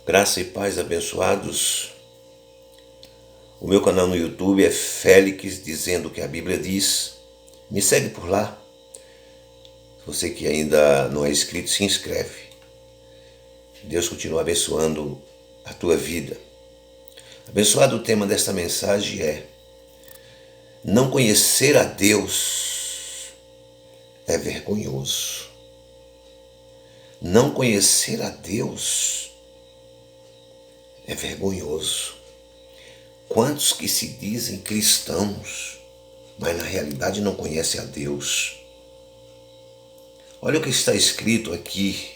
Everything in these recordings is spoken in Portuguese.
Graça e paz abençoados. O meu canal no YouTube é Félix Dizendo o que a Bíblia diz. Me segue por lá. Você que ainda não é inscrito, se inscreve. Deus continua abençoando a tua vida. Abençoado, o tema desta mensagem é: não conhecer a Deus é vergonhoso. Não conhecer a Deus é vergonhoso. Quantos que se dizem cristãos, mas na realidade não conhecem a Deus? Olha o que está escrito aqui.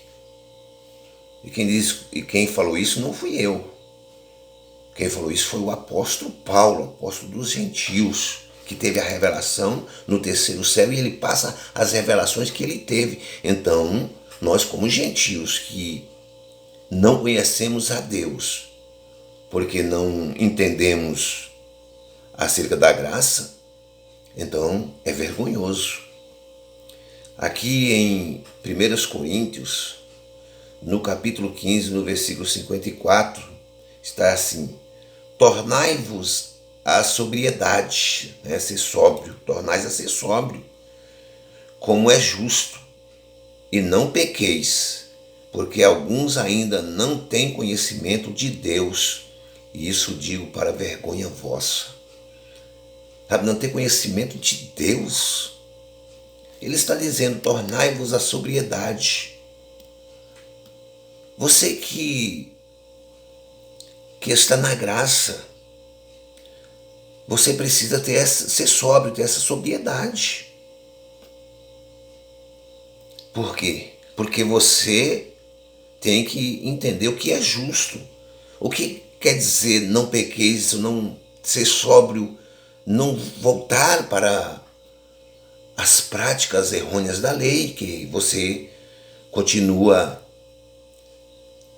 E quem falou isso não fui eu. Quem falou isso foi o apóstolo Paulo, apóstolo dos gentios, que teve a revelação no terceiro céu e ele passa as revelações que ele teve. Então, nós como gentios que não conhecemos a Deus, porque não entendemos acerca da graça, então é vergonhoso. Aqui em 1 Coríntios, no capítulo 15, no versículo 54, está assim: tornai-vos a sobriedade, ser sóbrio, tornais a ser sóbrio, como é justo, e não pequeis, porque alguns ainda não têm conhecimento de Deus. E isso digo para vergonha vossa. Sabe, não ter conhecimento de Deus. Ele está dizendo: tornai-vos a sobriedade. Você que está na graça, você precisa ser sóbrio, ter essa sobriedade. Por quê? Porque você tem que entender o que é justo. O que quer dizer não pequeis, não ser sóbrio, não voltar para as práticas errôneas da lei, que você continua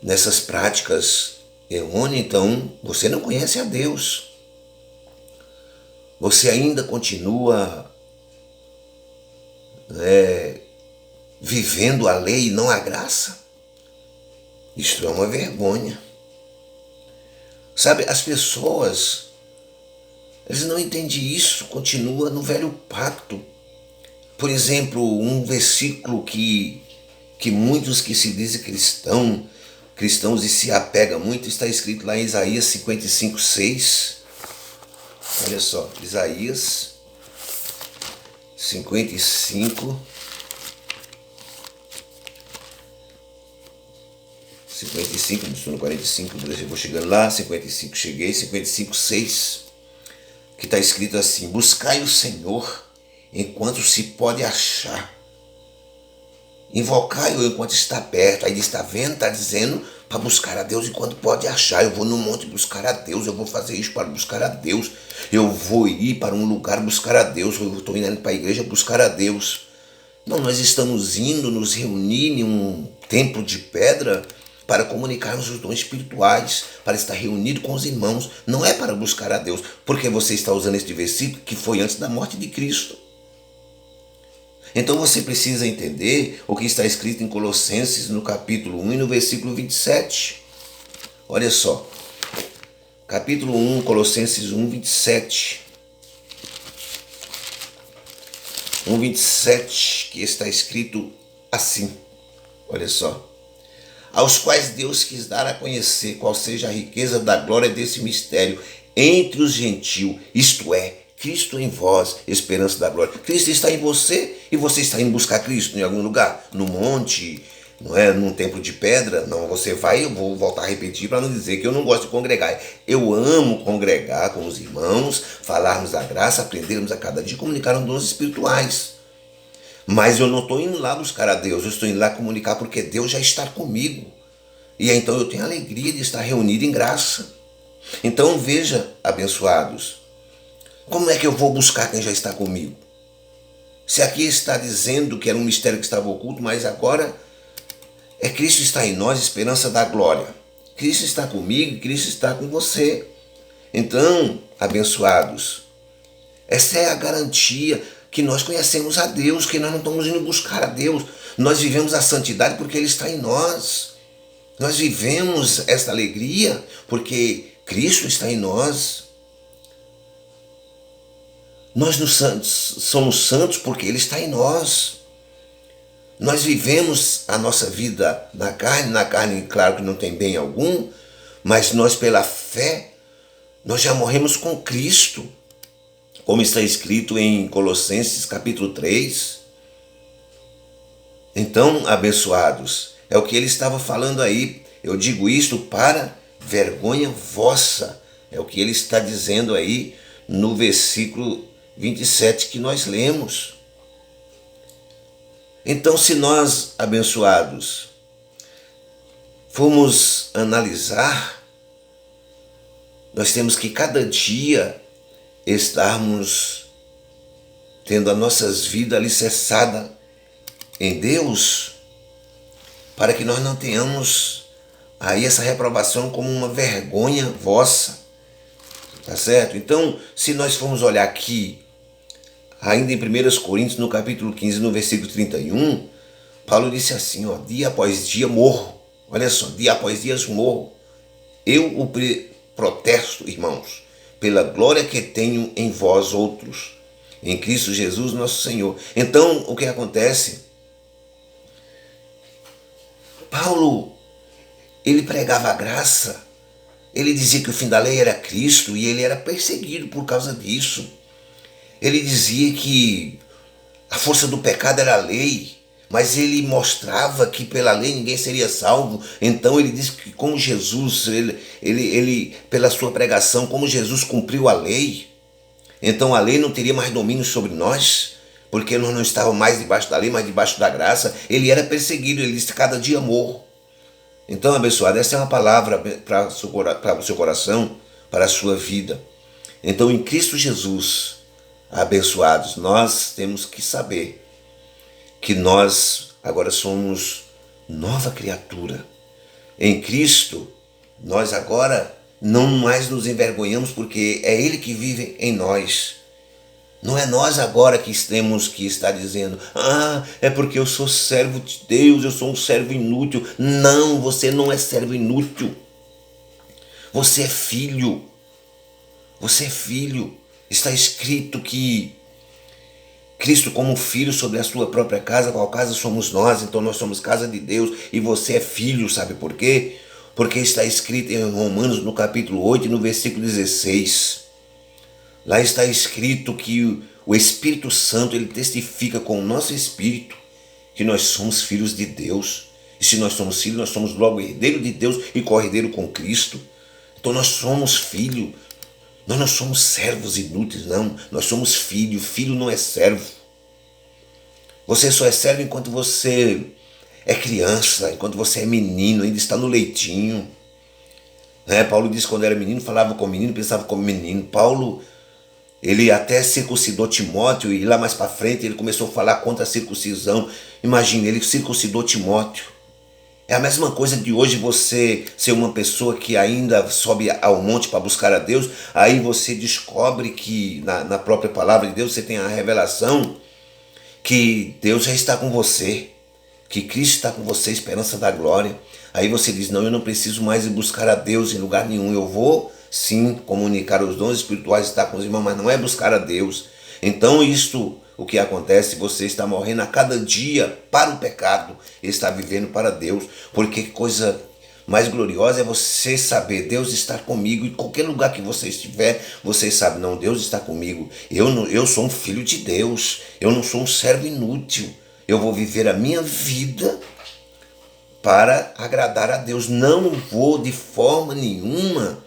nessas práticas errôneas, então você não conhece a Deus. Você ainda continua vivendo a lei e não a graça. Isto é uma vergonha. Sabe, as pessoas, eles não entendem isso, continua no velho pacto. Por exemplo, um versículo que muitos que se dizem cristãos e se apegam muito, está escrito lá em Isaías 55:6. Olha só, Isaías 55, estou no 45, eu vou chegando lá, 55 cheguei, 55:6, que está escrito assim: buscai o Senhor enquanto se pode achar, invocai-o enquanto está perto. Aí ele está vendo, está dizendo para buscar a Deus enquanto pode achar. Eu vou no monte buscar a Deus, eu vou fazer isso para buscar a Deus, eu vou ir para um lugar buscar a Deus, eu estou indo para a igreja buscar a Deus. Não, nós estamos indo nos reunir em um templo de pedra para comunicarmos os dons espirituais, para estar reunido com os irmãos. Não é para buscar a Deus, porque você está usando este versículo que foi antes da morte de Cristo. Então você precisa entender o que está escrito em Colossenses no capítulo 1 e no versículo 27. Olha só, capítulo 1, Colossenses 1, 27. 1:27, que está escrito assim, olha só: aos quais Deus quis dar a conhecer qual seja a riqueza da glória desse mistério entre os gentios, isto é, Cristo em vós, esperança da glória. Cristo está em você e você está indo buscar Cristo em algum lugar, no monte, não é, num templo de pedra. Não, você vai, eu vou voltar a repetir para não dizer que eu não gosto de congregar. Eu amo congregar com os irmãos, falarmos da graça, aprendermos a cada dia, comunicar os dons espirituais. Mas eu não estou indo lá buscar a Deus, eu estou indo lá comunicar porque Deus já está comigo. E então eu tenho a alegria de estar reunido em graça. Então veja, abençoados, como é que eu vou buscar quem já está comigo? Se aqui está dizendo que era um mistério que estava oculto, mas agora é Cristo está em nós, esperança da glória. Cristo está comigo, Cristo está com você. Então, abençoados, essa é a garantia que nós conhecemos a Deus, que nós não estamos indo buscar a Deus. Nós vivemos a santidade porque Ele está em nós. Nós vivemos esta alegria porque Cristo está em nós. Nós somos santos porque Ele está em nós. Nós vivemos a nossa vida na carne, claro que não tem bem algum, mas nós pela fé, nós já morremos com Cristo, como está escrito em Colossenses capítulo 3. Então, abençoados, é o que ele estava falando aí. Eu digo isto para vergonha vossa. É o que ele está dizendo aí no versículo 27 que nós lemos. Então, se nós, abençoados, formos analisar, nós temos que cada dia estarmos tendo as nossas vidas alicerçadas em Deus, para que nós não tenhamos aí essa reprovação como uma vergonha vossa, tá certo? Então, se nós formos olhar aqui, ainda em 1 Coríntios, no capítulo 15, no versículo 31, Paulo disse assim, ó, dia após dia morro, olha só, dia após dia morro, eu o protesto, irmãos, pela glória que tenho em vós outros, em Cristo Jesus nosso Senhor. Então, o que acontece? Paulo, ele pregava a graça, ele dizia que o fim da lei era Cristo e ele era perseguido por causa disso. Ele dizia que a força do pecado era a lei, mas ele mostrava que pela lei ninguém seria salvo. Então ele disse que como Jesus, ele pela sua pregação, como Jesus cumpriu a lei, então a lei não teria mais domínio sobre nós, porque nós não estávamos mais debaixo da lei, mas debaixo da graça. Ele era perseguido, ele disse, cada dia morro. Então, abençoado, essa é uma palavra para o seu coração, para a sua vida. Então, em Cristo Jesus, abençoados, nós temos que saber que nós agora somos nova criatura. Em Cristo, nós agora não mais nos envergonhamos, porque é Ele que vive em nós. Não é nós agora que temos que estar dizendo, é porque eu sou servo de Deus, eu sou um servo inútil. Não, você não é servo inútil. Você é filho. Você é filho. Está escrito que Cristo como filho sobre a sua própria casa, qual casa somos nós, então nós somos casa de Deus e você é filho, sabe por quê? Porque está escrito em Romanos no capítulo 8, no versículo 16. Lá está escrito que o Espírito Santo, ele testifica com o nosso espírito que nós somos filhos de Deus. E se nós somos filhos, nós somos logo herdeiro de Deus e co-herdeiro com Cristo. Então nós somos filho. Nós não somos servos inúteis, não. Nós somos filho. Filho não é servo. Você só é servo enquanto você é criança, enquanto você é menino, ainda está no leitinho. Paulo disse que quando era menino, falava como menino, pensava como menino. Paulo, ele até circuncidou Timóteo e lá mais para frente ele começou a falar contra a circuncisão. Imagine, ele circuncidou Timóteo. É a mesma coisa de hoje você ser uma pessoa que ainda sobe ao monte para buscar a Deus, aí você descobre que na própria palavra de Deus você tem a revelação que Deus já está com você, que Cristo está com você, esperança da glória. Aí você diz, não, eu não preciso mais ir buscar a Deus em lugar nenhum, eu vou sim comunicar os dons espirituais, estar com os irmãos, mas não é buscar a Deus. Então isto, o que acontece, você está morrendo a cada dia para o pecado e está vivendo para Deus, porque coisa mais gloriosa é você saber, Deus está comigo, em qualquer lugar que você estiver, você sabe, não, Deus está comigo, eu sou um filho de Deus, eu não sou um servo inútil, eu vou viver a minha vida para agradar a Deus, não vou de forma nenhuma,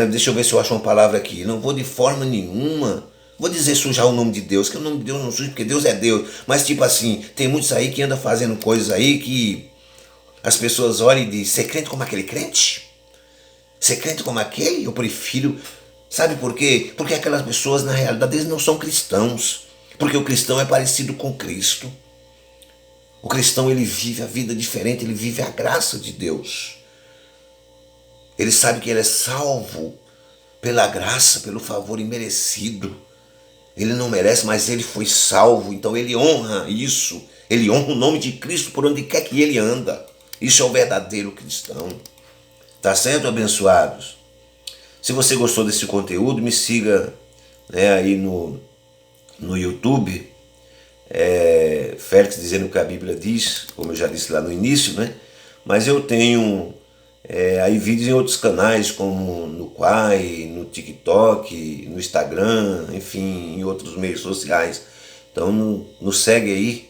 deixa eu ver se eu acho uma palavra aqui, não vou de forma nenhuma, vou dizer sujar o nome de Deus, que o nome de Deus não suja, porque Deus é Deus, mas tipo assim, tem muitos aí que andam fazendo coisas aí que as pessoas olham e dizem, ser crente como aquele crente? Ser crente como aquele? Eu prefiro, sabe por quê? Porque aquelas pessoas na realidade eles não são cristãos, porque o cristão é parecido com Cristo. O cristão ele vive a vida diferente, ele vive a graça de Deus. Ele sabe que ele é salvo pela graça, pelo favor imerecido. Ele não merece, mas ele foi salvo, então ele honra isso. Ele honra o nome de Cristo por onde quer que ele anda. Isso é o verdadeiro cristão. Tá certo, abençoados? Se você gostou desse conteúdo, me siga, né, aí no YouTube, Félix dizendo o que a Bíblia diz, como eu já disse lá no início, né? Mas eu tenho aí vídeos em outros canais, como no Quai, no TikTok, no Instagram, enfim, em outros meios sociais. Então nos segue aí,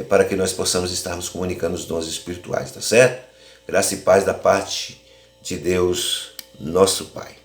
para que nós possamos estarmos comunicando os dons espirituais, tá certo? Graça e paz da parte de Deus, nosso Pai.